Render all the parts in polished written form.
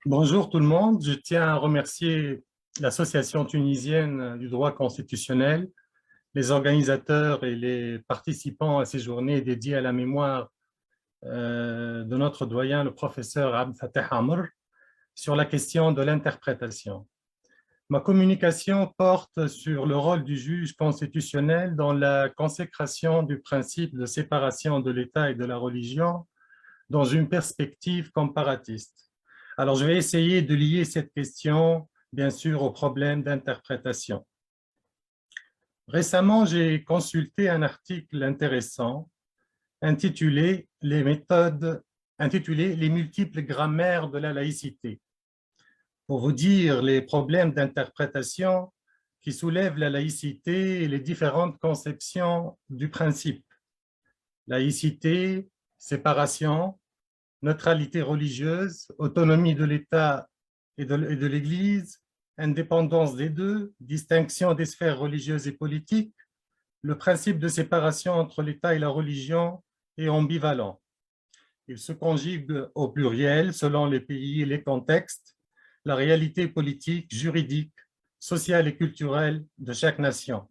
Bonjour tout le monde, je tiens à remercier l'Association tunisienne du droit constitutionnel, les organisateurs et les participants à ces journées dédiées à la mémoire de notre doyen, le professeur Abd Fattah Amr, sur la question de l'interprétation. Ma communication porte sur le rôle du juge constitutionnel dans la consécration du principe de séparation de l'État et de la religion dans une perspective comparatiste. Alors, je vais essayer de lier cette question, bien sûr, au problème d'interprétation. Récemment, j'ai consulté un article intéressant intitulé « Les multiples grammaires de la laïcité ». Pour vous dire les problèmes d'interprétation qui soulèvent la laïcité et les différentes conceptions du principe. Laïcité, séparation, neutralité religieuse, autonomie de l'État et de l'Église, indépendance des deux, distinction des sphères religieuses et politiques, le principe de séparation entre l'État et la religion est ambivalent. Il se conjugue au pluriel selon les pays et les contextes, la réalité politique, juridique, sociale et culturelle de chaque nation.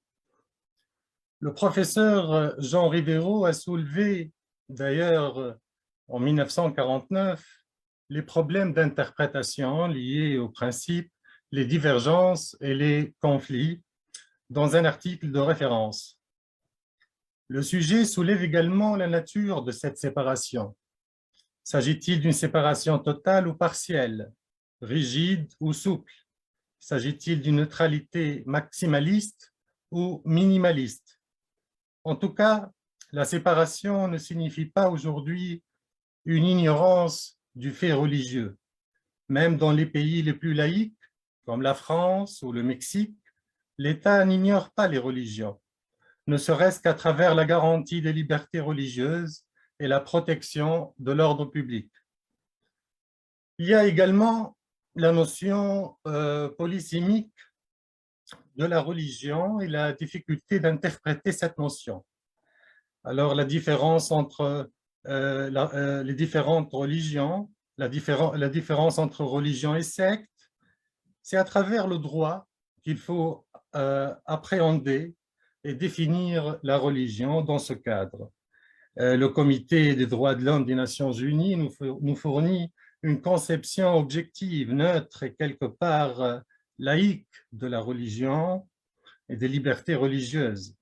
Le professeur Jean Rivero a soulevé d'ailleurs en 1949 les problèmes d'interprétation liés aux principes, les divergences et les conflits dans un article de référence. Le sujet soulève également la nature de cette séparation. S'agit-il d'une séparation totale ou partielle, rigide ou souple? S'agit-il d'une neutralité maximaliste ou minimaliste? En tout cas, la séparation ne signifie pas aujourd'hui une ignorance du fait religieux. Même dans les pays les plus laïques, comme la France ou le Mexique, l'État n'ignore pas les religions, ne serait-ce qu'à travers la garantie des libertés religieuses et la protection de l'ordre public. Il y a également la notion polysémique de la religion et la difficulté d'interpréter cette notion. Alors, la différence entre les différentes religions, la différence entre religion et secte, c'est à travers le droit qu'il faut appréhender et définir la religion dans ce cadre. Le Comité des droits de l'homme des Nations Unies nous fournit une conception objective, neutre et quelque part laïque de la religion et des libertés religieuses.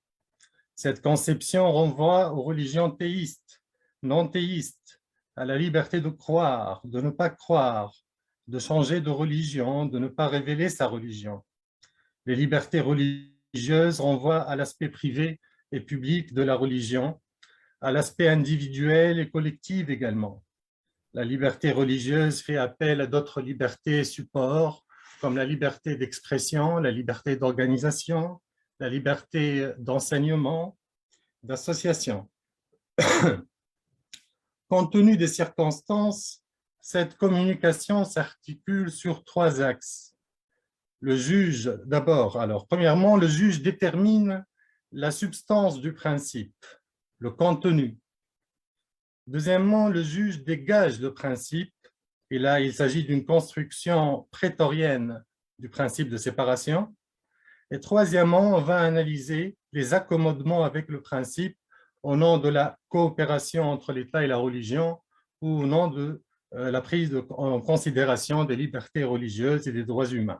Cette conception renvoie aux religions théistes, non théistes, à la liberté de croire, de ne pas croire, de changer de religion, de ne pas révéler sa religion. Les libertés religieuses renvoient à l'aspect privé et public de la religion, à l'aspect individuel et collectif également. La liberté religieuse fait appel à d'autres libertés supports, comme la liberté d'expression, la liberté d'organisation, la liberté d'enseignement, d'association. Compte tenu des circonstances, cette communication s'articule sur trois axes. Le juge, d'abord, premièrement, le juge détermine la substance du principe, le contenu. Deuxièmement, le juge dégage le principe, et là, il s'agit d'une construction prétorienne du principe de séparation. Et troisièmement, on va analyser les accommodements avec le principe au nom de la coopération entre l'État et la religion ou au nom de la prise en considération des libertés religieuses et des droits humains.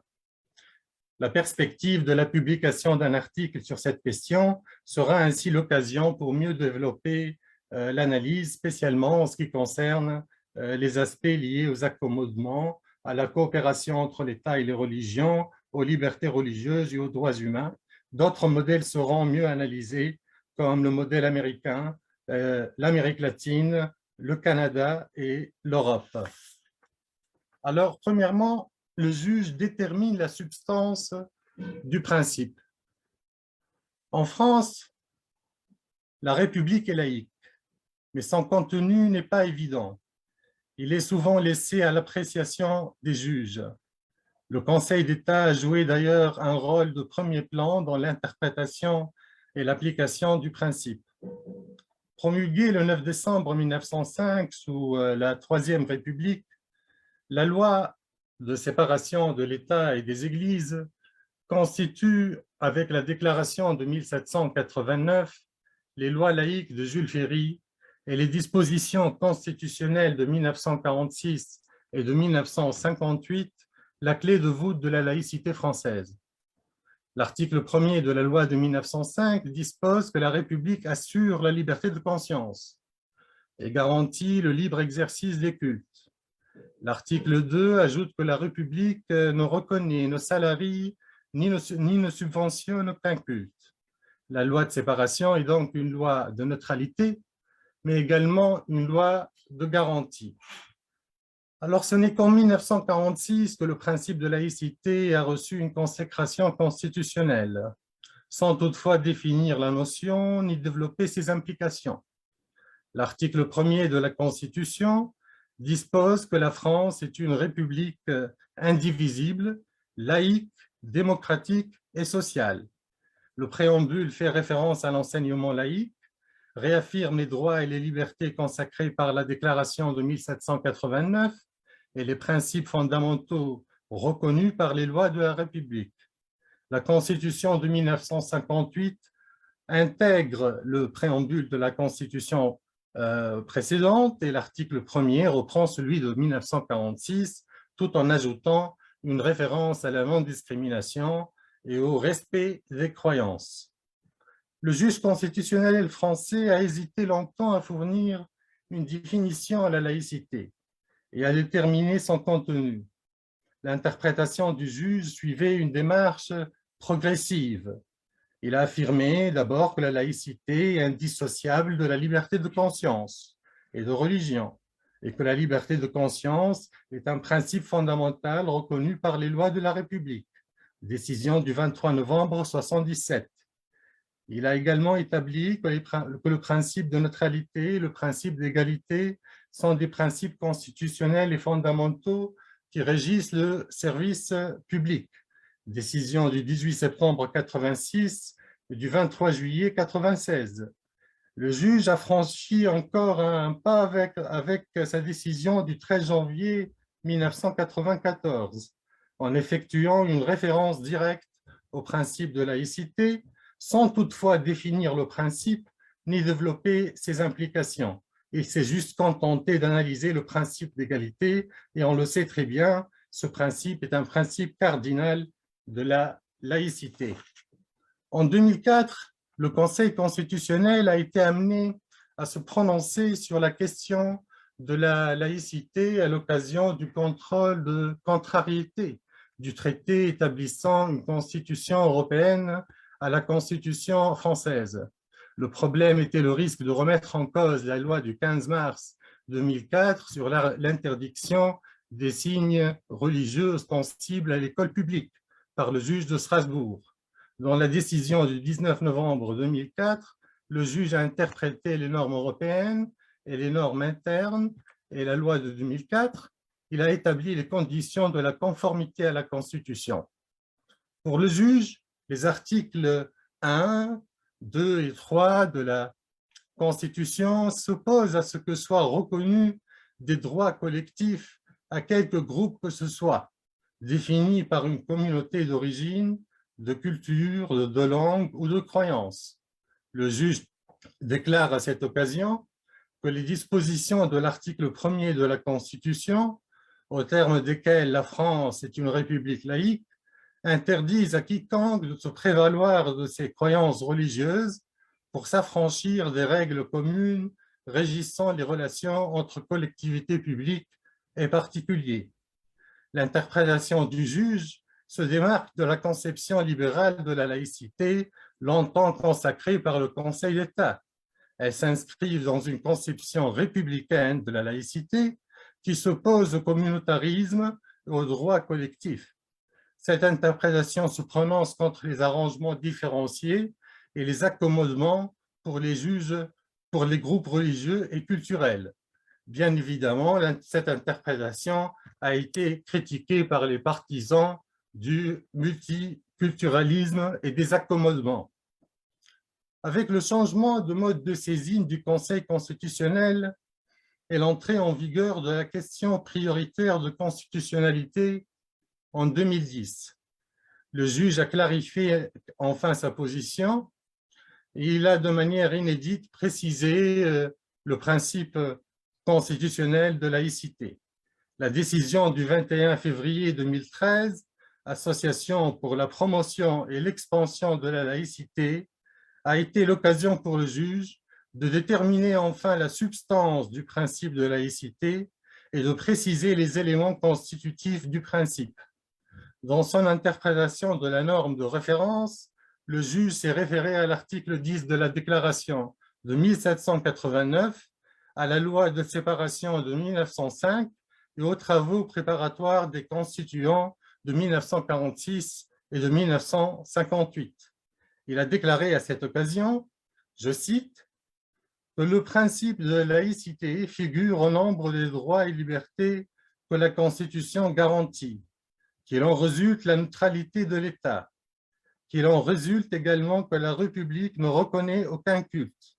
La perspective de la publication d'un article sur cette question sera ainsi l'occasion pour mieux développer l'analyse, spécialement en ce qui concerne les aspects liés aux accommodements, à la coopération entre l'État et les religions, aux libertés religieuses et aux droits humains. D'autres modèles seront mieux analysés, comme le modèle américain, l'Amérique latine, le Canada et l'Europe. Alors, premièrement, le juge détermine la substance du principe. En France, la République est laïque, mais son contenu n'est pas évident. Il est souvent laissé à l'appréciation des juges. Le Conseil d'État a joué d'ailleurs un rôle de premier plan dans l'interprétation et l'application du principe. Promulgué le 9 décembre 1905 sous la Troisième République, La loi de séparation de l'État et des Églises constitue, avec la déclaration de 1789, les lois laïques de Jules Ferry et les dispositions constitutionnelles de 1946 et de 1958, la clé de voûte de la laïcité française. L'article 1er de la loi de 1905 dispose que la République assure la liberté de conscience et garantit le libre exercice des cultes. L'article 2 ajoute que la République ne reconnaît, ne salarie, ni ne subventionne aucun culte. La loi de séparation est donc une loi de neutralité, mais également une loi de garantie. Alors, ce n'est qu'en 1946 que le principe de laïcité a reçu une consécration constitutionnelle, sans toutefois définir la notion ni développer ses implications. L'article 1er de la Constitution dispose que la France est une république indivisible, laïque, démocratique et sociale. Le préambule fait référence à l'enseignement laïque, réaffirme les droits et les libertés consacrés par la Déclaration de 1789 et les principes fondamentaux reconnus par les lois de la République. La Constitution de 1958 intègre le préambule de la Constitution précédente et l'article 1er reprend celui de 1946 tout en ajoutant une référence à la non-discrimination et au respect des croyances. Le juge constitutionnel français a hésité longtemps à fournir une définition à la laïcité et à déterminer son contenu. L'interprétation du juge suivait une démarche progressive. Il a affirmé d'abord que la laïcité est indissociable de la liberté de conscience et de religion, et que la liberté de conscience est un principe fondamental reconnu par les lois de la République, décision du 23 novembre 1977. Il a également établi que le principe de neutralité et le principe d'égalité sont des principes constitutionnels et fondamentaux qui régissent le service public. Décision du 18 septembre 1986 et du 23 juillet 1996. Le juge a franchi encore un pas avec sa décision du 13 janvier 1994, en effectuant une référence directe au principe de laïcité, sans toutefois définir le principe ni développer ses implications. Il s'est juste contenté d'analyser le principe d'égalité, et on le sait très bien, ce principe est un principe cardinal de la laïcité. En 2004, le Conseil constitutionnel a été amené à se prononcer sur la question de la laïcité à l'occasion du contrôle de contrariété du traité établissant une constitution européenne à la constitution française. Le problème était le risque de remettre en cause la loi du 15 mars 2004 sur l'interdiction des signes religieux ostensibles à l'école publique par le juge de Strasbourg. Dans la décision du 19 novembre 2004, le juge a interprété les normes européennes et les normes internes et la loi de 2004. Il a établi les conditions de la conformité à la Constitution. Pour le juge, les articles 1, 2 et 3 de la Constitution s'opposent à ce que soient reconnus des droits collectifs à quelque groupe que ce soit, définis par une communauté d'origine, de culture, de langue ou de croyance. Le juge déclare à cette occasion que les dispositions de l'article 1er de la Constitution, au terme desquelles la France est une république laïque, interdisent à quiconque de se prévaloir de ses croyances religieuses pour s'affranchir des règles communes régissant les relations entre collectivités publiques et particuliers. L'interprétation du juge se démarque de la conception libérale de la laïcité, longtemps consacrée par le Conseil d'État. Elle s'inscrit dans une conception républicaine de la laïcité qui s'oppose au communautarisme et au droit collectif. Cette interprétation se prononce contre les arrangements différenciés et les accommodements pour les juges, pour les groupes religieux et culturels. Bien évidemment, cette interprétation a été critiquée par les partisans du multiculturalisme et des accommodements. Avec le changement de mode de saisine du Conseil constitutionnel, et l'entrée en vigueur de la question prioritaire de constitutionnalité en 2010. Le juge a clarifié enfin sa position et il a de manière inédite précisé le principe constitutionnel de laïcité. La décision du 21 février 2013, Association pour la promotion et l'expansion de la laïcité, a été l'occasion pour le juge de déterminer enfin la substance du principe de laïcité et de préciser les éléments constitutifs du principe. Dans son interprétation de la norme de référence, le juge s'est référé à l'article 10 de la Déclaration de 1789, à la loi de séparation de 1905 et aux travaux préparatoires des constituants de 1946 et de 1958. Il a déclaré à cette occasion, je cite, que le principe de laïcité figure au nombre des droits et libertés que la Constitution garantit, qu'il en résulte la neutralité de l'État, qu'il en résulte également que la République ne reconnaît aucun culte,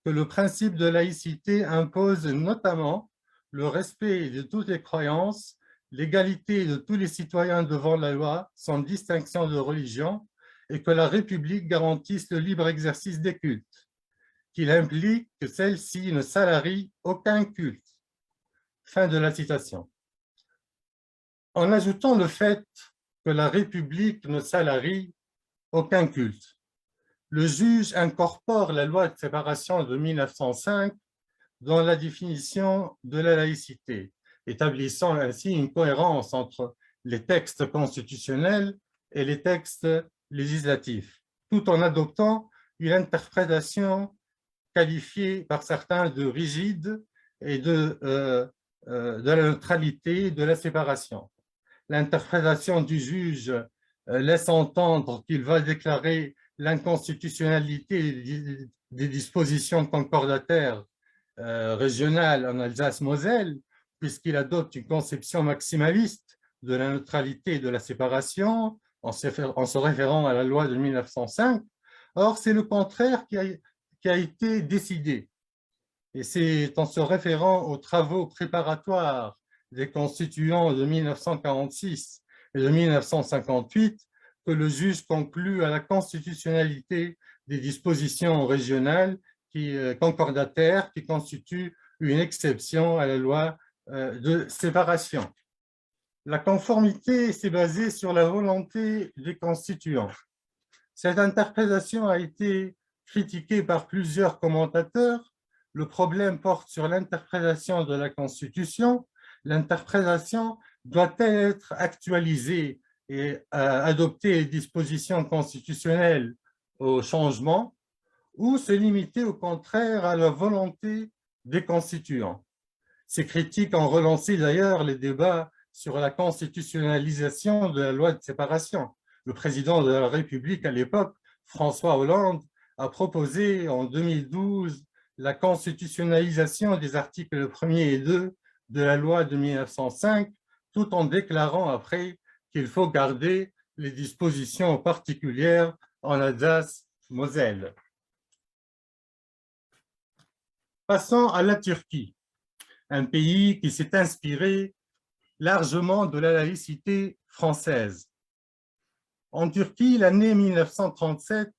que le principe de laïcité impose notamment le respect de toutes les croyances, l'égalité de tous les citoyens devant la loi sans distinction de religion et que la République garantisse le libre exercice des cultes, qu'il implique que celle-ci ne salarie aucun culte. Fin de la citation. En ajoutant le fait que la République ne salarie aucun culte, le juge incorpore la loi de séparation de 1905 dans la définition de la laïcité, établissant ainsi une cohérence entre les textes constitutionnels et les textes législatifs, tout en adoptant une interprétation qualifiée par certains de rigide et de la neutralité de la séparation. L'interprétation du juge laisse entendre qu'il va déclarer l'inconstitutionnalité des dispositions concordataires régionales en Alsace-Moselle, puisqu'il adopte une conception maximaliste de la neutralité et de la séparation en se référant à la loi de 1905. Or, c'est le contraire qui a été décidé. Et c'est en se référant aux travaux préparatoires des constituants de 1946 et de 1958 que le juge conclut à la constitutionnalité des dispositions régionales concordataires qui constituent une exception à la loi de séparation. La conformité s'est basée sur la volonté des constituants. Cette interprétation a été critiquée par plusieurs commentateurs. Le problème porte sur l'interprétation de la Constitution. L'interprétation doit-elle être actualisée et adopter les dispositions constitutionnelles au changement ou se limiter au contraire à la volonté des constituants? Ces critiques ont relancé d'ailleurs les débats sur la constitutionnalisation de la loi de séparation. Le président de la République à l'époque, François Hollande, a proposé en 2012 la constitutionnalisation des articles 1er et 2 de la loi de 1905, tout en déclarant après qu'il faut garder les dispositions particulières en Alsace-Moselle. Passons à la Turquie, un pays qui s'est inspiré largement de la laïcité française. En Turquie, l'année 1937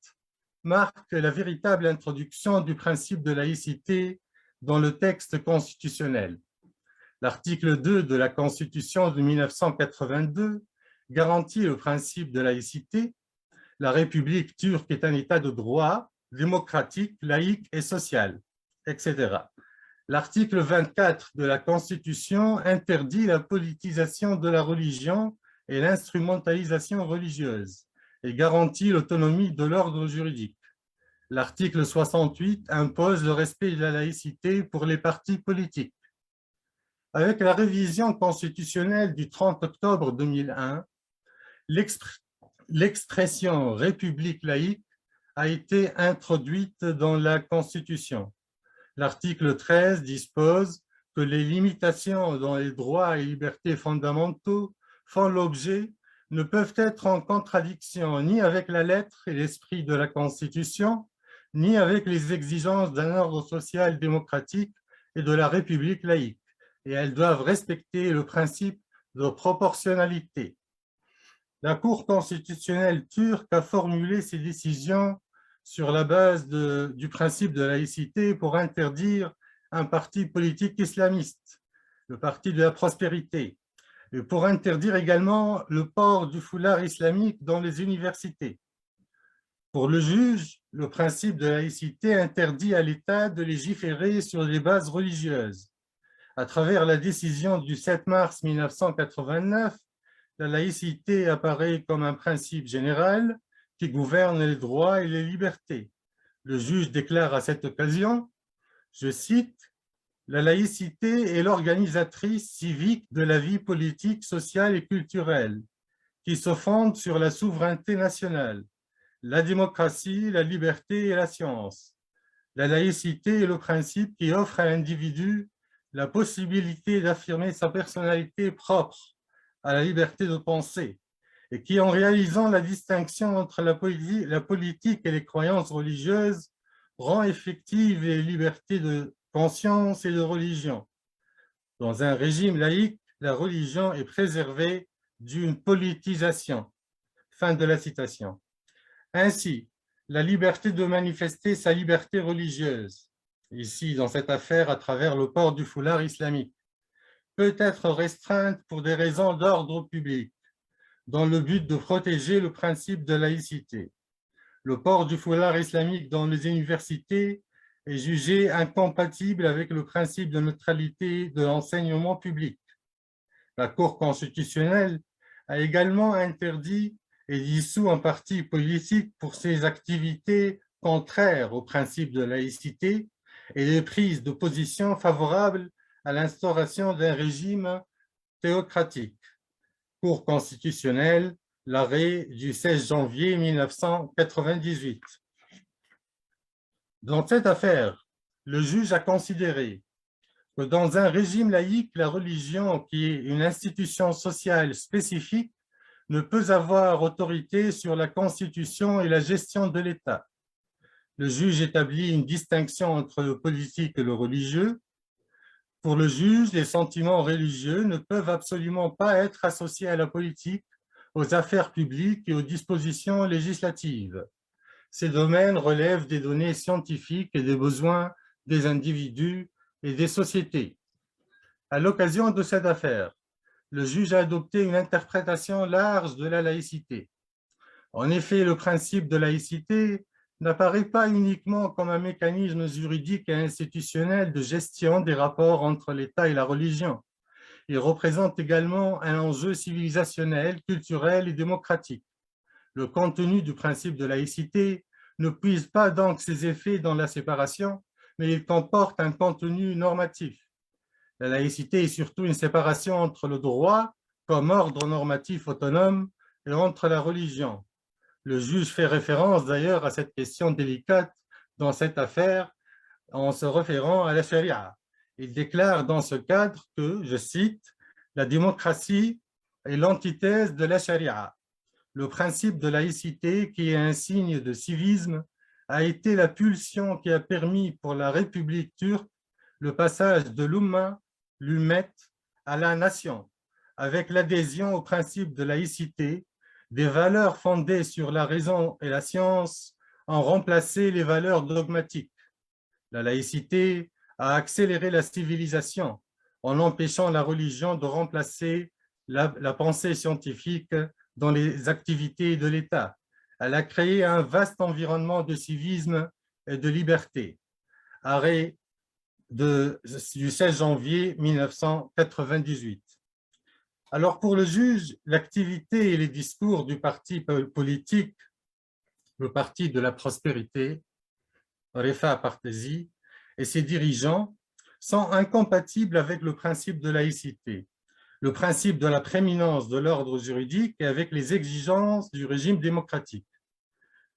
marque la véritable introduction du principe de laïcité dans le texte constitutionnel. L'article 2 de la Constitution de 1982 garantit le principe de laïcité. La République turque est un État de droit, démocratique, laïque et social, etc. L'article 24 de la Constitution interdit la politisation de la religion et l'instrumentalisation religieuse et garantit l'autonomie de l'ordre juridique. L'article 68 impose le respect de la laïcité pour les partis politiques. Avec la révision constitutionnelle du 30 octobre 2001, l'expression « République laïque » a été introduite dans la Constitution. L'article 13 dispose que les limitations dans les droits et libertés fondamentaux font l'objet ne peuvent être en contradiction ni avec la lettre et l'esprit de la Constitution, ni avec les exigences d'un ordre social démocratique et de la République laïque, et elles doivent respecter le principe de proportionnalité. La Cour constitutionnelle turque a formulé ses décisions sur la base du principe de laïcité pour interdire un parti politique islamiste, le Parti de la Prospérité, et pour interdire également le port du foulard islamique dans les universités. Pour le juge, le principe de laïcité interdit à l'État de légiférer sur des bases religieuses. À travers la décision du 7 mars 1989, la laïcité apparaît comme un principe général qui gouverne les droits et les libertés. Le juge déclare à cette occasion, je cite, « La laïcité est l'organisatrice civique de la vie politique, sociale et culturelle, qui se fonde sur la souveraineté nationale, la démocratie, la liberté et la science. La laïcité est le principe qui offre à l'individu la possibilité d'affirmer sa personnalité propre à la liberté de penser et qui, en réalisant la distinction entre la politique et les croyances religieuses, rend effectives les libertés de conscience et de religion. Dans un régime laïque, la religion est préservée d'une politisation. » Fin de la citation. Ainsi, la liberté de manifester sa liberté religieuse, ici dans cette affaire à travers le port du foulard islamique, peut être restreinte pour des raisons d'ordre public, dans le but de protéger le principe de laïcité. Le port du foulard islamique dans les universités est jugé incompatible avec le principe de neutralité de l'enseignement public. La Cour constitutionnelle a également interdit et dissout un parti politique pour ses activités contraires au principe de laïcité et les prises de position favorables à l'instauration d'un régime théocratique. Cour constitutionnelle, l'arrêt du 16 janvier 1998. Dans cette affaire, le juge a considéré que dans un régime laïque, la religion, qui est une institution sociale spécifique, ne peut avoir autorité sur la constitution et la gestion de l'État. Le juge établit une distinction entre le politique et le religieux. Pour le juge, les sentiments religieux ne peuvent absolument pas être associés à la politique, aux affaires publiques et aux dispositions législatives. Ces domaines relèvent des données scientifiques et des besoins des individus et des sociétés. À l'occasion de cette affaire, le juge a adopté une interprétation large de la laïcité. En effet, le principe de laïcité n'apparaît pas uniquement comme un mécanisme juridique et institutionnel de gestion des rapports entre l'État et la religion. Il représente également un enjeu civilisationnel, culturel et démocratique. Le contenu du principe de laïcité ne puise pas donc ses effets dans la séparation, mais il comporte un contenu normatif. La laïcité est surtout une séparation entre le droit, comme ordre normatif autonome, et entre la religion. Le juge fait référence d'ailleurs à cette question délicate dans cette affaire en se référant à la charia. Il déclare dans ce cadre que, je cite, « La démocratie est l'antithèse de la charia. Le principe de laïcité, qui est un signe de civisme, a été la pulsion qui a permis pour la République turque le passage de l'Oumma, l'Ummet, à la nation, avec l'adhésion au principe de laïcité. Des valeurs fondées sur la raison et la science ont remplacé les valeurs dogmatiques. La laïcité a accéléré la civilisation en empêchant la religion de remplacer la pensée scientifique dans les activités de l'État. Elle a créé un vaste environnement de civisme et de liberté. Arrêt du 16 janvier 1998. Alors pour le juge, l'activité et les discours du parti politique, le Parti de la Prospérité, Refah Partezi, et ses dirigeants sont incompatibles avec le principe de laïcité, le principe de la prééminence de l'ordre juridique et avec les exigences du régime démocratique.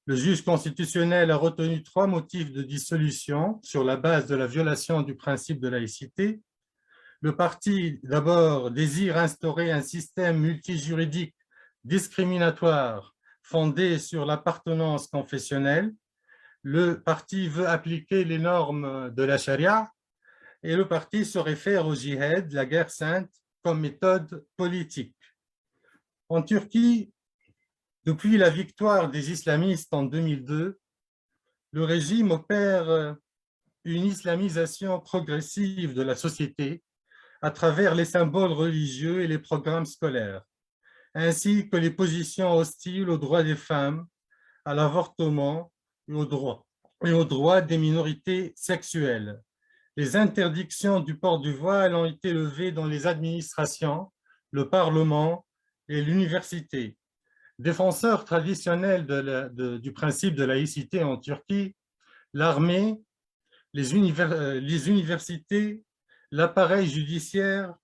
Le juge constitutionnel a retenu 3 motifs de dissolution sur la base de la violation du principe de laïcité. Le parti, d'abord, désire instaurer un système multijuridique discriminatoire fondé sur l'appartenance confessionnelle. Le parti veut appliquer les normes de la charia et le parti se réfère au djihad, la guerre sainte, comme méthode politique. En Turquie, depuis la victoire des islamistes en 2002, le régime opère une islamisation progressive de la société à travers les symboles religieux et les programmes scolaires, ainsi que les positions hostiles aux droits des femmes, à l'avortement et aux droits des minorités sexuelles. Les interdictions du port du voile ont été levées dans les administrations, le Parlement et l'université. Défenseurs traditionnels du principe de laïcité en Turquie, l'armée, les universités, l'appareil judiciaire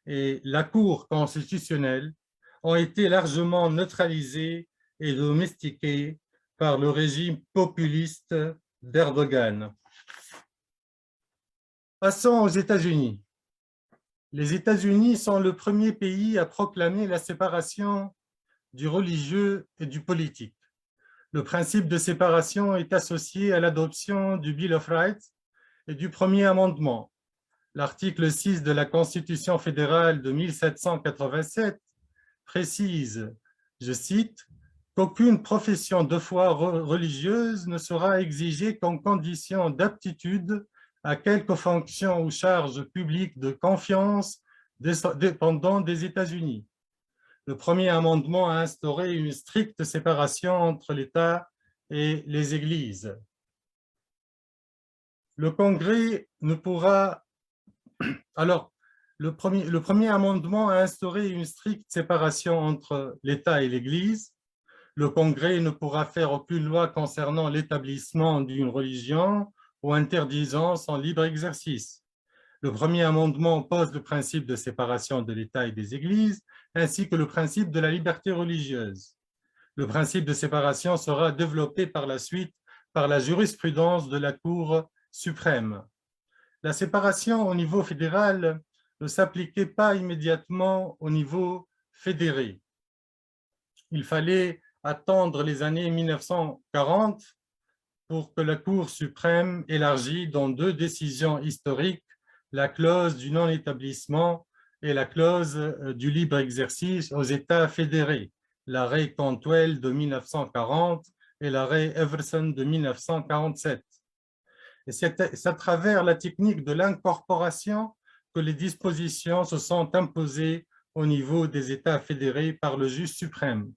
et la Cour constitutionnelle ont été largement neutralisés et domestiqués par le régime populiste d'Erdogan. Passons aux États-Unis. Les États-Unis sont le premier pays à proclamer la séparation du religieux et du politique. Le principe de séparation est associé à l'adoption du Bill of Rights et du premier amendement. L'article 6 de la Constitution fédérale de 1787 précise, je cite, qu'aucune profession de foi religieuse ne sera exigée comme condition d'aptitude à quelque fonction ou charge publique de confiance dépendant des États-Unis. Le premier amendement a instauré une stricte séparation entre l'État et les églises. Le Congrès ne pourra... Alors, le premier amendement a instauré une stricte séparation entre l'État et l'Église. Le Congrès ne pourra faire aucune loi concernant l'établissement d'une religion ou interdisant son libre exercice. Le premier amendement pose le principe de séparation de l'État et des Églises, ainsi que le principe de la liberté religieuse. Le principe de séparation sera développé par la suite par la jurisprudence de la Cour suprême. La séparation au niveau fédéral ne s'appliquait pas immédiatement au niveau fédéré. Il fallait attendre les années 1940 pour que la Cour suprême élargisse dans 2 décisions historiques la clause du non-établissement et la clause du libre exercice aux États fédérés, l'arrêt Cantwell de 1940 et l'arrêt Everson de 1947. Et c'est à travers la technique de l'incorporation que les dispositions se sont imposées au niveau des États fédérés par le juge suprême.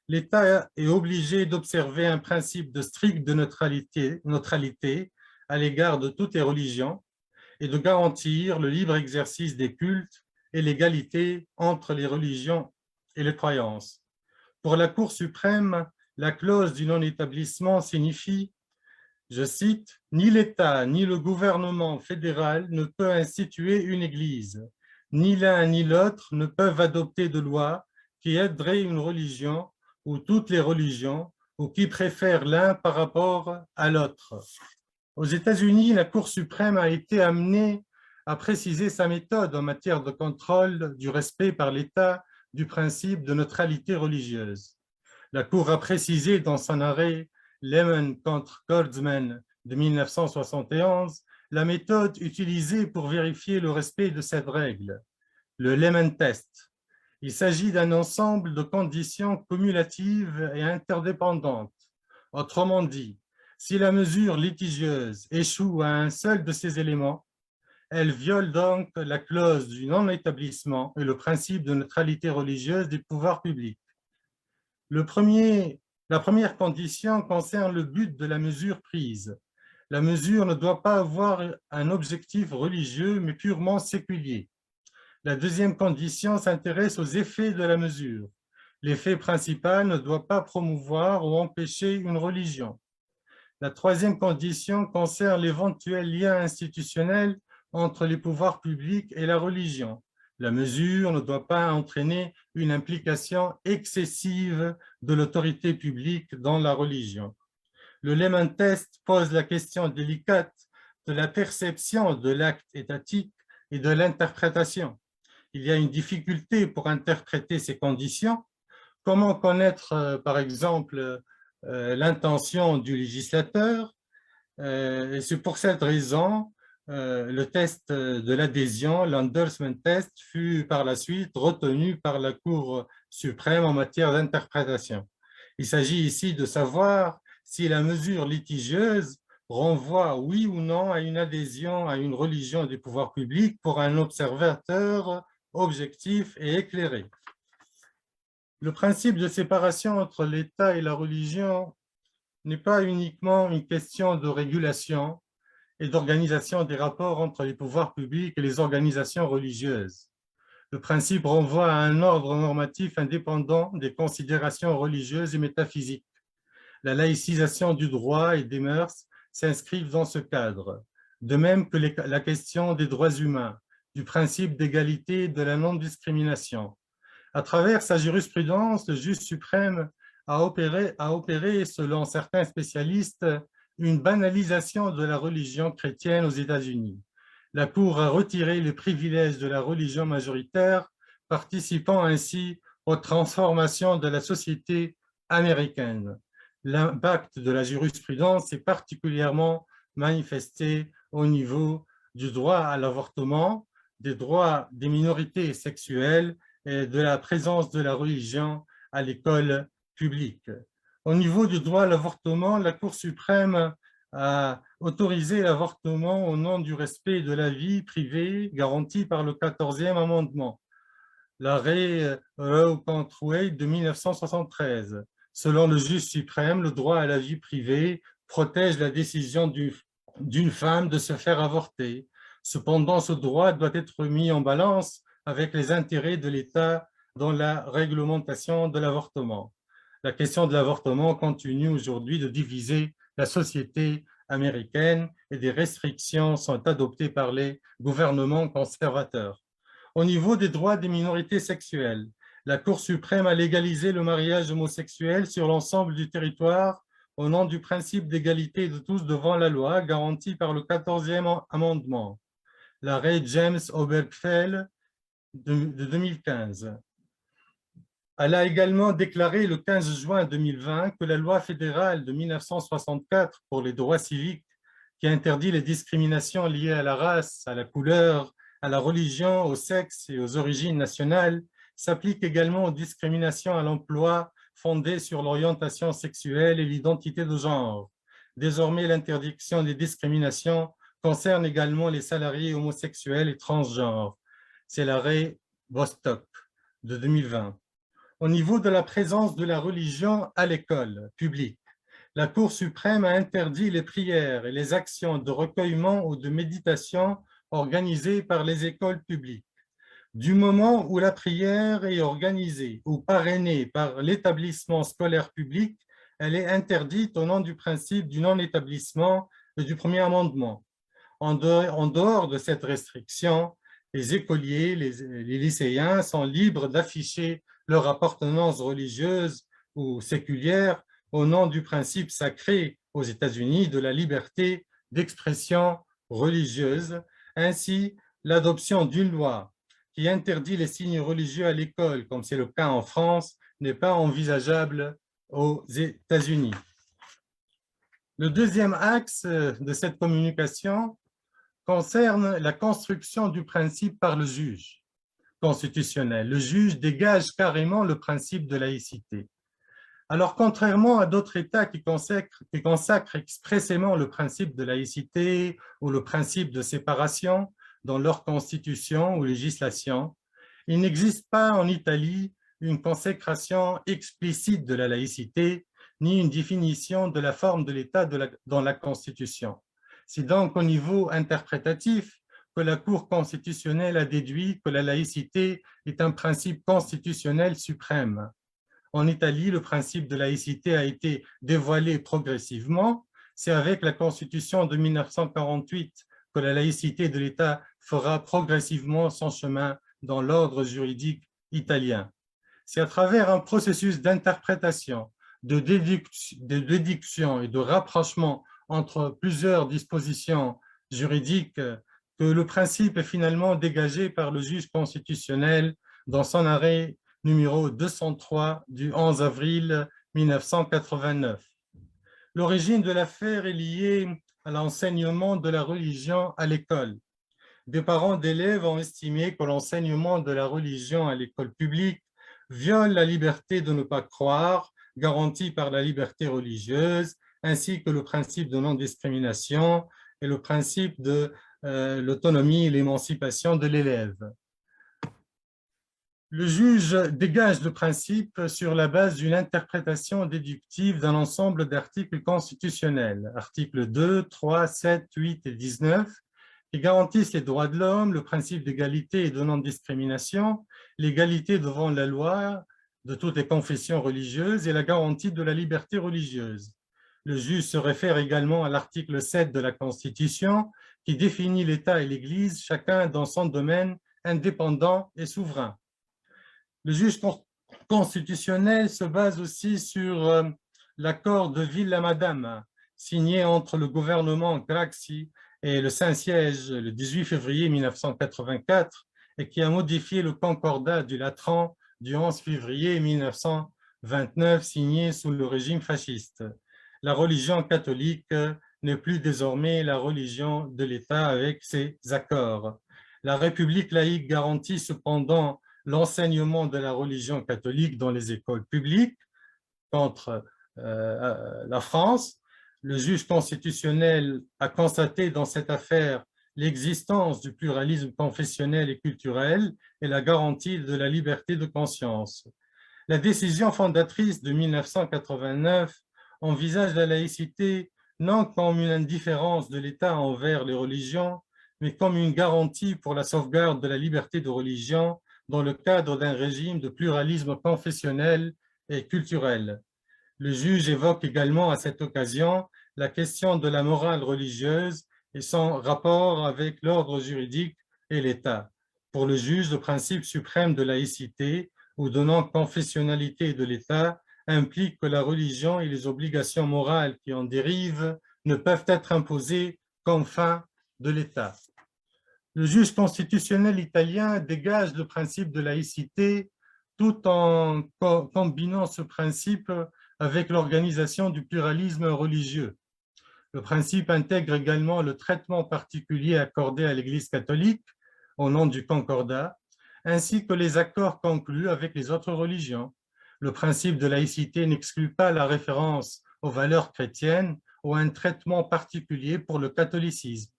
L'État est obligé d'observer un principe de stricte neutralité à l'égard de toutes les religions et de garantir le libre exercice des cultes et l'égalité entre les religions et les croyances. Pour la Cour suprême, la clause du non-établissement signifie, je cite, « Ni l'État ni le gouvernement fédéral ne peut instituer une église. Ni l'un ni l'autre ne peuvent adopter de loi qui aiderait une religion ou toutes les religions, ou qui préfèrent l'un par rapport à l'autre. » Aux États-Unis, la Cour suprême a été amenée à préciser sa méthode en matière de contrôle du respect par l'État du principe de neutralité religieuse. La Cour a précisé dans son arrêt Lemon contre Kurtzman de 1971 la méthode utilisée pour vérifier le respect de cette règle, le Lemon Test. Il s'agit d'un ensemble de conditions cumulatives et interdépendantes. Autrement dit, si la mesure litigieuse échoue à un seul de ces éléments, elle viole donc la clause du non-établissement et le principe de neutralité religieuse des pouvoirs publics. La première condition concerne le but de la mesure prise. La mesure ne doit pas avoir un objectif religieux, mais purement séculier. La deuxième condition s'intéresse aux effets de la mesure. L'effet principal ne doit pas promouvoir ou empêcher une religion. La troisième condition concerne l'éventuel lien institutionnel entre les pouvoirs publics et la religion. La mesure ne doit pas entraîner une implication excessive de l'autorité publique dans la religion. Le Lemon Test pose la question délicate de la perception de l'acte étatique et de l'interprétation. Il y a une difficulté pour interpréter ces conditions. Comment connaître, par exemple, l'intention du législateur? Et c'est pour cette raison le test de l'adhésion, l'endorsement test, fut par la suite retenu par la Cour suprême en matière d'interprétation. Il s'agit ici de savoir si la mesure litigieuse renvoie oui ou non à une adhésion à une religion des pouvoirs publics pour un observateur objectif et éclairé. Le principe de séparation entre l'État et la religion n'est pas uniquement une question de régulation et d'organisation des rapports entre les pouvoirs publics et les organisations religieuses. Le principe renvoie à un ordre normatif indépendant des considérations religieuses et métaphysiques. La laïcisation du droit et des mœurs s'inscrivent dans ce cadre, de même que la question des droits humains, du principe d'égalité et de la non-discrimination. À travers sa jurisprudence, le juge suprême a opéré, selon certains spécialistes, une banalisation de la religion chrétienne aux États-Unis. La Cour a retiré les privilèges de la religion majoritaire, participant ainsi aux transformations de la société américaine. L'impact de la jurisprudence est particulièrement manifesté au niveau du droit à l'avortement, des droits des minorités sexuelles et de la présence de la religion à l'école publique. Au niveau du droit à l'avortement, la Cour suprême a autorisé l'avortement au nom du respect de la vie privée garantie par le 14e amendement, l'arrêt Roe contre Wade de 1973. Selon le juge suprême, le droit à la vie privée protège la décision d'une femme de se faire avorter. Cependant, ce droit doit être mis en balance avec les intérêts de l'État dans la réglementation de l'avortement. La question de l'avortement continue aujourd'hui de diviser la société américaine et des restrictions sont adoptées par les gouvernements conservateurs. Au niveau des droits des minorités sexuelles, la Cour suprême a légalisé le mariage homosexuel sur l'ensemble du territoire au nom du principe d'égalité de tous devant la loi garanti par le 14e amendement, l'arrêt James Obergefell de 2015. Elle a également déclaré le 15 juin 2020 que la loi fédérale de 1964 pour les droits civiques, qui interdit les discriminations liées à la race, à la couleur, à la religion, au sexe et aux origines nationales, s'applique également aux discriminations à l'emploi fondées sur l'orientation sexuelle et l'identité de genre. Désormais, l'interdiction des discriminations concerne également les salariés homosexuels et transgenres. C'est l'arrêt Bostock de 2020. Au niveau de la présence de la religion à l'école publique, la Cour suprême a interdit les prières et les actions de recueillement ou de méditation organisées par les écoles publiques. Du moment où la prière est organisée ou parrainée par l'établissement scolaire public, elle est interdite au nom du principe du non-établissement et du premier amendement. En dehors de cette restriction, les écoliers, les lycéens sont libres d'afficher leur appartenance religieuse ou séculière au nom du principe sacré aux États-Unis de la liberté d'expression religieuse. Ainsi, l'adoption d'une loi qui interdit les signes religieux à l'école, comme c'est le cas en France, n'est pas envisageable aux États-Unis. Le deuxième axe de cette communication concerne la construction du principe par le juge constitutionnel. Le juge dégage carrément le principe de laïcité. Alors, contrairement à d'autres États qui consacrent expressément le principe de laïcité ou le principe de séparation dans leur constitution ou législation, il n'existe pas en Italie une consécration explicite de la laïcité ni une définition de la forme de l'État dans la Constitution. C'est donc au niveau interprétatif que la Cour constitutionnelle a déduit que la laïcité est un principe constitutionnel suprême. En Italie, le principe de laïcité a été dévoilé progressivement. C'est avec la Constitution de 1948 que la laïcité de l'État fera progressivement son chemin dans l'ordre juridique italien. C'est à travers un processus d'interprétation, de déduction et de rapprochement entre plusieurs dispositions juridiques que le principe est finalement dégagé par le juge constitutionnel dans son arrêt numéro 203 du 11 avril 1989. L'origine de l'affaire est liée à l'enseignement de la religion à l'école. Des parents d'élèves ont estimé que l'enseignement de la religion à l'école publique viole la liberté de ne pas croire, garantie par la liberté religieuse, ainsi que le principe de non-discrimination et le principe de l'autonomie et l'émancipation de l'élève. Le juge dégage le principe sur la base d'une interprétation déductive d'un ensemble d'articles constitutionnels, articles 2, 3, 7, 8 et 19, qui garantissent les droits de l'homme, le principe d'égalité et de non-discrimination, l'égalité devant la loi de toutes les confessions religieuses et la garantie de la liberté religieuse. Le juge se réfère également à l'article 7 de la Constitution qui définit l'État et l'Église, chacun dans son domaine indépendant et souverain. Le juge constitutionnel se base aussi sur l'accord de Villa-Madama signé entre le gouvernement Craxi et le Saint-Siège le 18 février 1984 et qui a modifié le concordat du Latran du 11 février 1929 signé sous le régime fasciste. La religion catholique n'est plus désormais la religion de l'État avec ses accords. La République laïque garantit cependant l'enseignement de la religion catholique dans les écoles publiques contre la France. Le juge constitutionnel a constaté dans cette affaire l'existence du pluralisme confessionnel et culturel et la garantie de la liberté de conscience. La décision fondatrice de 1989 envisage la laïcité non comme une indifférence de l'État envers les religions, mais comme une garantie pour la sauvegarde de la liberté de religion dans le cadre d'un régime de pluralisme confessionnel et culturel. Le juge évoque également à cette occasion la question de la morale religieuse et son rapport avec l'ordre juridique et l'État. Pour le juge, le principe suprême de laïcité ou de non-confessionnalité de l'État implique que la religion et les obligations morales qui en dérivent ne peuvent être imposées comme fin de l'État. Le juge constitutionnel italien dégage le principe de laïcité tout en combinant ce principe avec l'organisation du pluralisme religieux. Le principe intègre également le traitement particulier accordé à l'Église catholique au nom du Concordat, ainsi que les accords conclus avec les autres religions. Le principe de laïcité n'exclut pas la référence aux valeurs chrétiennes ou un traitement particulier pour le catholicisme.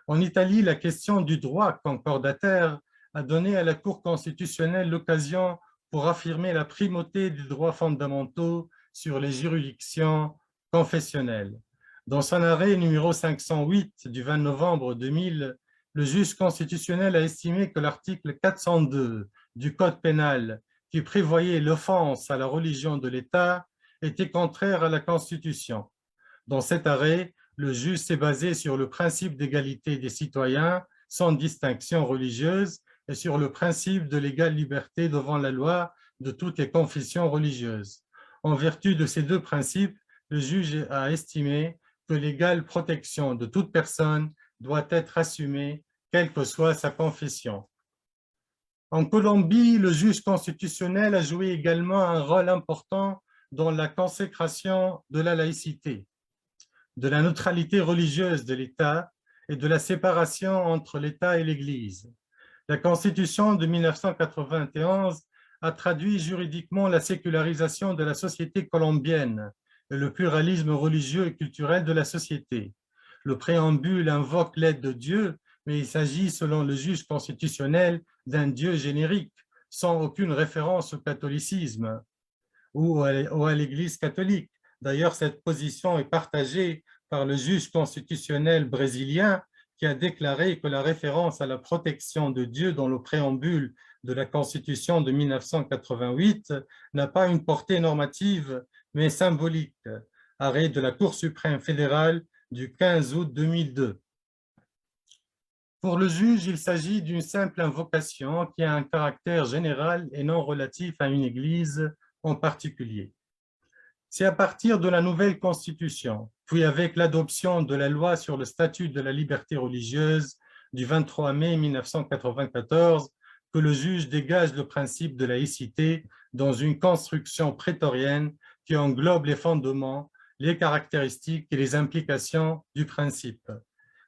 En Italie, la question du droit concordataire a donné à la Cour constitutionnelle l'occasion pour affirmer la primauté des droits fondamentaux sur les juridictions confessionnelles. Dans son arrêt numéro 508 du 20 novembre 2000, le juge constitutionnel a estimé que l'article 402 du Code pénal, qui prévoyait l'offense à la religion de l'État, était contraire à la Constitution. Dans cet arrêt, le juge s'est basé sur le principe d'égalité des citoyens sans distinction religieuse et sur le principe de l'égale liberté devant la loi de toutes les confessions religieuses. En vertu de ces deux principes, le juge a estimé que l'égale protection de toute personne doit être assumée, quelle que soit sa confession. En Colombie, le juge constitutionnel a joué également un rôle important dans la consécration de la laïcité, de la neutralité religieuse de l'État et de la séparation entre l'État et l'Église. La Constitution de 1991 a traduit juridiquement la sécularisation de la société colombienne et le pluralisme religieux et culturel de la société. Le préambule invoque l'aide de Dieu, mais il s'agit, selon le juge constitutionnel, d'un Dieu générique, sans aucune référence au catholicisme ou à l'Église catholique. D'ailleurs, cette position est partagée par le juge constitutionnel brésilien qui a déclaré que la référence à la protection de Dieu dans le préambule de la Constitution de 1988 n'a pas une portée normative, mais symbolique. Arrêt de la Cour suprême fédérale du 15 août 2002. Pour le juge, il s'agit d'une simple invocation qui a un caractère général et non relatif à une Église en particulier. C'est à partir de la nouvelle Constitution, puis avec l'adoption de la loi sur le statut de la liberté religieuse du 23 mai 1994, que le juge dégage le principe de laïcité dans une construction prétorienne qui englobe les fondements les caractéristiques et les implications du principe.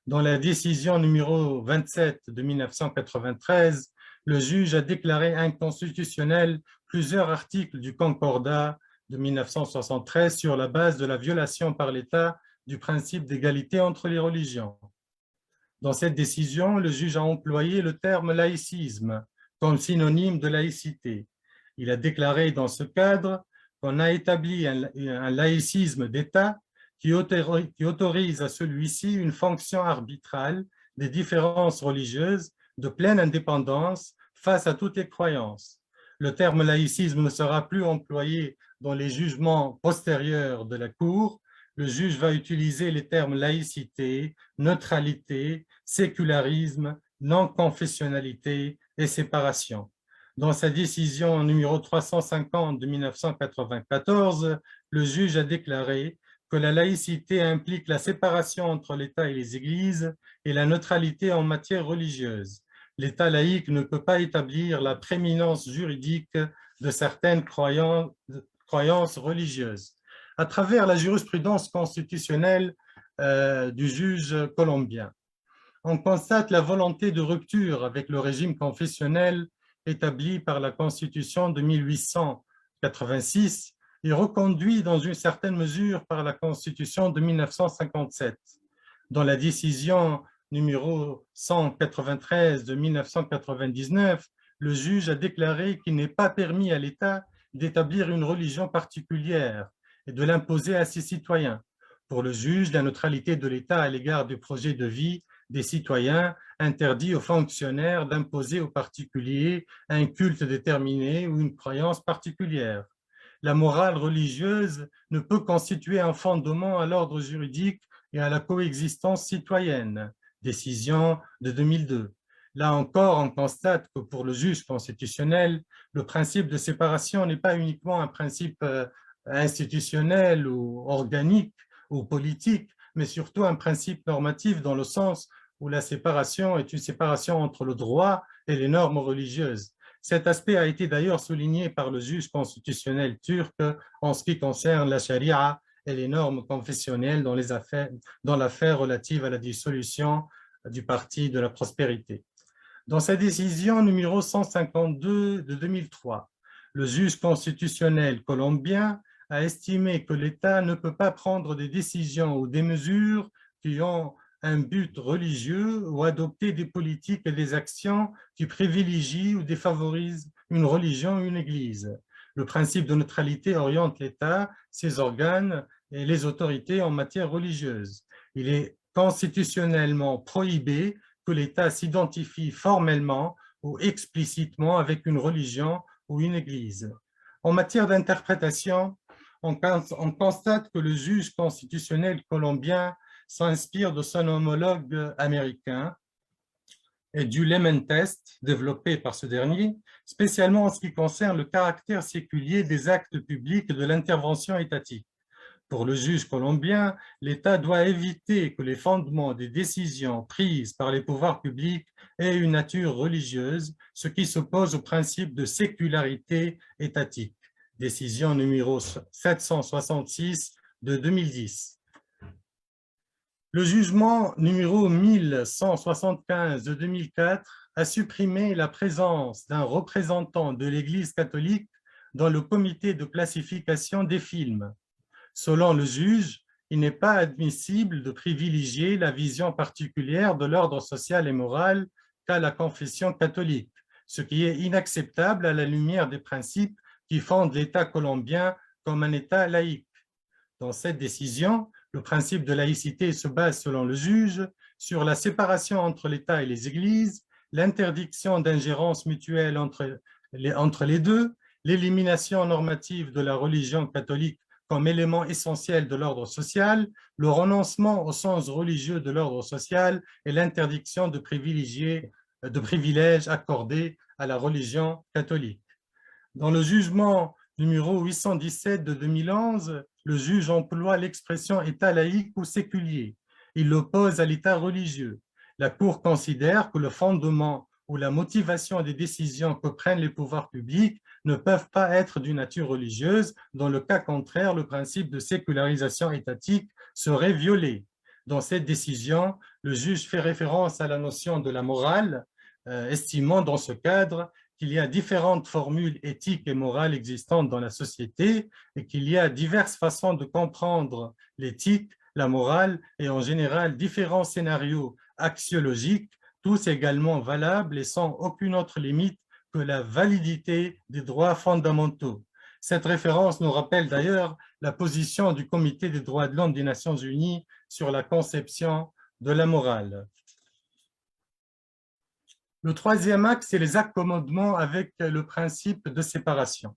Dans la décision numéro 27 de 1993, le juge a déclaré inconstitutionnel plusieurs articles du Concordat de 1973 sur la base de la violation par l'État du principe d'égalité entre les religions. Dans cette décision, le juge a employé le terme laïcisme comme synonyme de laïcité. Il a déclaré dans ce cadre qu'on a établi un laïcisme d'État qui autorise à celui-ci une fonction arbitrale des différences religieuses de pleine indépendance face à toutes les croyances. Le terme laïcisme ne sera plus employé dans les jugements postérieurs de la Cour. Le juge va utiliser les termes laïcité, neutralité, sécularisme, non-confessionnalité et séparation. Dans sa décision numéro 350 de 1994, le juge a déclaré que la laïcité implique la séparation entre l'État et les Églises et la neutralité en matière religieuse. L'État laïque ne peut pas établir la prééminence juridique de certaines croyances religieuses. À travers la jurisprudence constitutionnelle du juge colombien, on constate la volonté de rupture avec le régime confessionnel établi par la Constitution de 1886 et reconduit dans une certaine mesure par la Constitution de 1957. Dans la décision numéro 193 de 1999, le juge a déclaré qu'il n'est pas permis à l'État d'établir une religion particulière et de l'imposer à ses citoyens. Pour le juge, la neutralité de l'État à l'égard du projet de vie des citoyens interdit aux fonctionnaires d'imposer aux particuliers un culte déterminé ou une croyance particulière. La morale religieuse ne peut constituer un fondement à l'ordre juridique et à la coexistence citoyenne. Décision de 2002. Là encore, on constate que pour le juge constitutionnel, le principe de séparation n'est pas uniquement un principe institutionnel ou organique ou politique, mais surtout un principe normatif dans le sens où la séparation est une séparation entre le droit et les normes religieuses. Cet aspect a été d'ailleurs souligné par le juge constitutionnel turc en ce qui concerne la charia et les normes confessionnelles dans l'affaire relative à la dissolution du Parti de la Prospérité. Dans sa décision numéro 152 de 2003, le juge constitutionnel colombien a estimé que l'État ne peut pas prendre des décisions ou des mesures qui ont un but religieux ou adopter des politiques et des actions qui privilégient ou défavorisent une religion ou une église. Le principe de neutralité oriente l'État, ses organes et les autorités en matière religieuse. Il est constitutionnellement prohibé que l'État s'identifie formellement ou explicitement avec une religion ou une église. En matière d'interprétation, on constate que le juge constitutionnel colombien s'inspire de son homologue américain et du Lemon Test développé par ce dernier, spécialement en ce qui concerne le caractère séculier des actes publics et de l'intervention étatique. Pour le juge colombien, l'État doit éviter que les fondements des décisions prises par les pouvoirs publics aient une nature religieuse, ce qui s'oppose au principe de sécularité étatique. Décision numéro 766 de 2010. Le jugement numéro 1175 de 2004 a supprimé la présence d'un représentant de l'Église catholique dans le comité de classification des films. Selon le juge, il n'est pas admissible de privilégier la vision particulière de l'ordre social et moral qu'à la confession catholique, ce qui est inacceptable à la lumière des principes qui fondent l'État colombien comme un État laïque. Dans cette décision, le principe de laïcité se base, selon le juge, sur la séparation entre l'État et les églises, l'interdiction d'ingérence mutuelle entre les deux, l'élimination normative de la religion catholique comme élément essentiel de l'ordre social, le renoncement au sens religieux de l'ordre social et l'interdiction de privilèges accordés à la religion catholique. Dans le jugement numéro 817 de 2011, le juge emploie l'expression État laïque ou séculier. Il l'oppose à l'État religieux. La Cour considère que le fondement ou la motivation des décisions que prennent les pouvoirs publics ne peuvent pas être d'une nature religieuse. Dans le cas contraire, le principe de sécularisation étatique serait violé. Dans cette décision, le juge fait référence à la notion de la morale, estimant dans ce cadre qu'il y a différentes formules éthiques et morales existantes dans la société et qu'il y a diverses façons de comprendre l'éthique, la morale et en général différents scénarios axiologiques, tous également valables et sans aucune autre limite que la validité des droits fondamentaux. Cette référence nous rappelle d'ailleurs la position du Comité des droits de l'homme des Nations Unies sur la conception de la morale. Le troisième axe, c'est les accommodements avec le principe de séparation.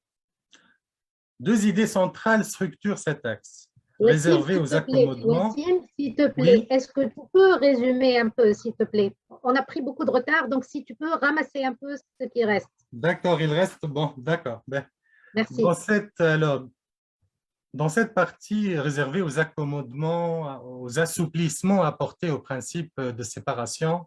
Deux idées centrales structurent cet axe. Réservé aux accommodements. Wassim, s'il te plaît, est-ce que tu peux résumer un peu, s'il te plaît? On a pris beaucoup de retard, donc si tu peux ramasser un peu ce qui reste. D'accord, il reste, bon, d'accord. Merci. Dans cette partie réservée aux accommodements, aux assouplissements apportés au principe de séparation,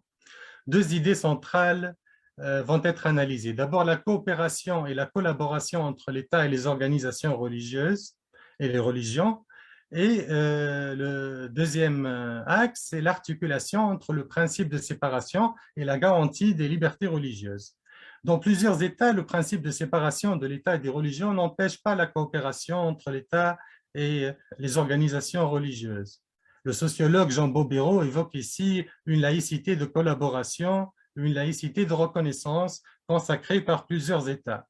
deux idées centrales vont être analysées. D'abord, la coopération et la collaboration entre l'État et les organisations religieuses et les religions. Et le deuxième axe, c'est l'articulation entre le principe de séparation et la garantie des libertés religieuses. Dans plusieurs États, le principe de séparation de l'État et des religions n'empêche pas la coopération entre l'État et les organisations religieuses. Le sociologue Jean Bobéro évoque ici une laïcité de collaboration, une laïcité de reconnaissance consacrée par plusieurs États.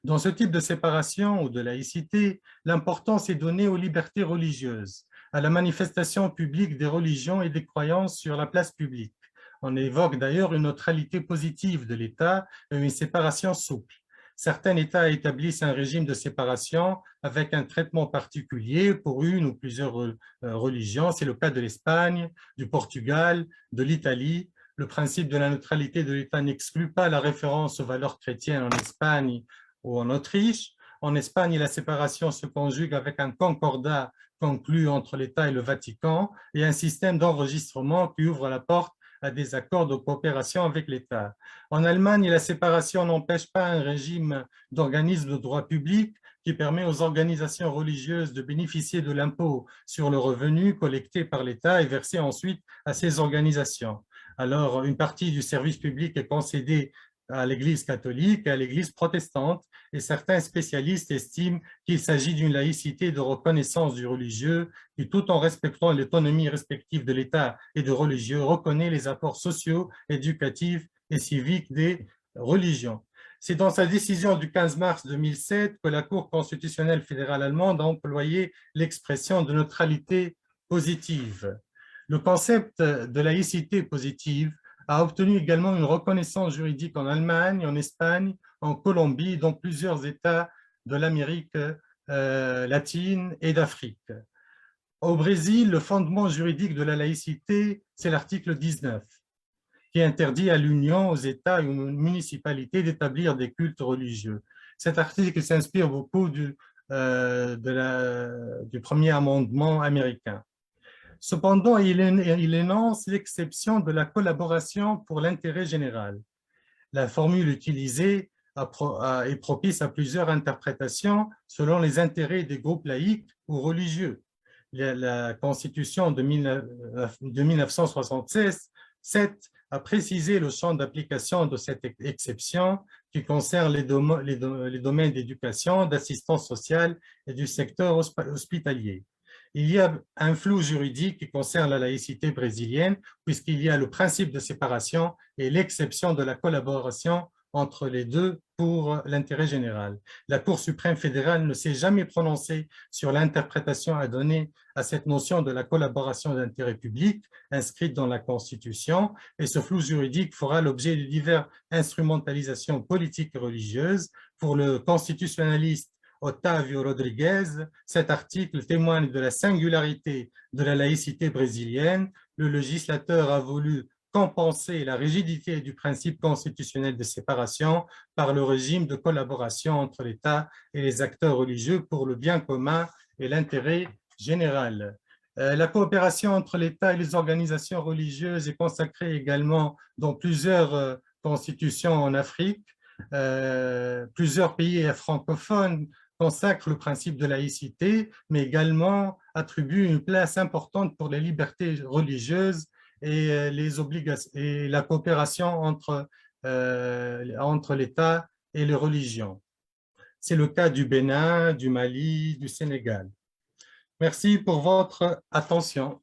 Dans ce type de séparation ou de laïcité, l'importance est donnée aux libertés religieuses, à la manifestation publique des religions et des croyances sur la place publique. On évoque d'ailleurs une neutralité positive de l'État et une séparation souple. Certains États établissent un régime de séparation avec un traitement particulier pour une ou plusieurs religions. C'est le cas de l'Espagne, du Portugal, de l'Italie. Le principe de la neutralité de l'État n'exclut pas la référence aux valeurs chrétiennes en Espagne ou en Autriche. En Espagne, la séparation se conjugue avec un concordat conclu entre l'État et le Vatican et un système d'enregistrement qui ouvre la porte à des accords de coopération avec l'État. En Allemagne, la séparation n'empêche pas un régime d'organismes de droit public qui permet aux organisations religieuses de bénéficier de l'impôt sur le revenu collecté par l'État et versé ensuite à ces organisations. Alors, une partie du service public est concédée à l'Église catholique et à l'Église protestante, et certains spécialistes estiment qu'il s'agit d'une laïcité de reconnaissance du religieux qui, tout en respectant l'autonomie respective de l'État et de religieux, reconnaît les apports sociaux, éducatifs et civiques des religions. C'est dans sa décision du 15 mars 2007 que la Cour constitutionnelle fédérale allemande a employé l'expression de neutralité positive. Le concept de laïcité positive a obtenu également une reconnaissance juridique en Allemagne, en Espagne, en Colombie, dans plusieurs États de l'Amérique latine et d'Afrique. Au Brésil, le fondement juridique de la laïcité, c'est l'article 19, qui interdit à l'Union, aux États et aux municipalités d'établir des cultes religieux. Cet article s'inspire beaucoup du premier amendement américain. Cependant, il énonce l'exception de la collaboration pour l'intérêt général. La formule utilisée est propice à plusieurs interprétations selon les intérêts des groupes laïcs ou religieux. La Constitution de 1976 a précisé le champ d'application de cette exception qui concerne les domaines d'éducation, d'assistance sociale et du secteur hospitalier. Il y a un flou juridique qui concerne la laïcité brésilienne, puisqu'il y a le principe de séparation et l'exception de la collaboration entre les deux pour l'intérêt général. La Cour suprême fédérale ne s'est jamais prononcée sur l'interprétation à donner à cette notion de la collaboration d'intérêt public inscrite dans la Constitution, et ce flou juridique fera l'objet de diverses instrumentalisations politiques et religieuses. Pour le constitutionnaliste Otávio Rodrigues, cet article témoigne de la singularité de la laïcité brésilienne. Le législateur a voulu compenser la rigidité du principe constitutionnel de séparation par le régime de collaboration entre l'État et les acteurs religieux pour le bien commun et l'intérêt général. La coopération entre l'État et les organisations religieuses est consacrée également dans plusieurs constitutions en Afrique, plusieurs pays francophones consacrent le principe de laïcité, mais également attribuent une place importante pour les libertés religieuses et et la coopération entre l'État et les religions. C'est le cas du Bénin, du Mali, du Sénégal. Merci pour votre attention.